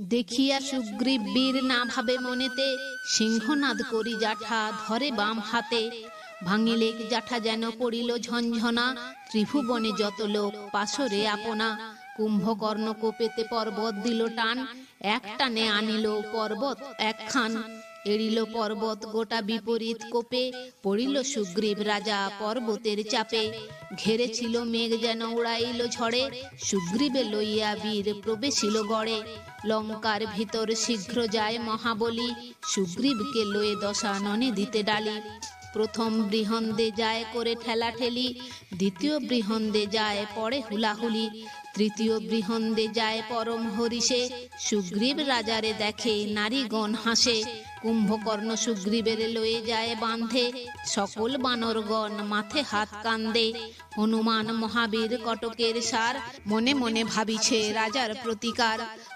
দেখিয়া সুগ্রীব বীর না ভাবে মনেতে, সিংহনাদ করি জাঠা ধরে বাম হাতে। ভাঙিলেক জাঠা যেন পড়িল ঝনঝনা, ত্রিভুবনে যত লোক পাশরে আপনা। কুম্ভকর্ণ কোপেতে পর্বত দিল টান, এক টানে আনিল পর্বত একখান। এড়িল পর্বত গোটা বিপরীত কোপে, পড়িল সুগ্রীব রাজা পর্বতের চাপে। ঘেরেছিল মেঘ যেন উড়াইল ঝড়ে, সুগ্রীবে লইয়া বীর প্রবেশিল গড়ে। লঙ্কার ভিতর শীঘ্র যায় মহাবলী, সুগ্রীবকে লয়ে দশাননে দিতে ডালি। প্রথম বৃহন্দে যায় করে ঠেলাঠেলি, দ্বিতীয় বৃহন্দে যায় পড়ে হুলাহুলি। তৃতীয় বৃহন্দে যায় পরম হরিষে, সুগ্রীব রাজারে দেখে নারীগণ হাসে। কুম্ভকর্ণ সুগ্রীবের লয়ে যায় বাঁধে, সকল বানরগণ মাথে হাত কান্দে। হনুমান মহাবীর কটকের সার, মনে মনে ভাবিছে রাজার প্রতিকার।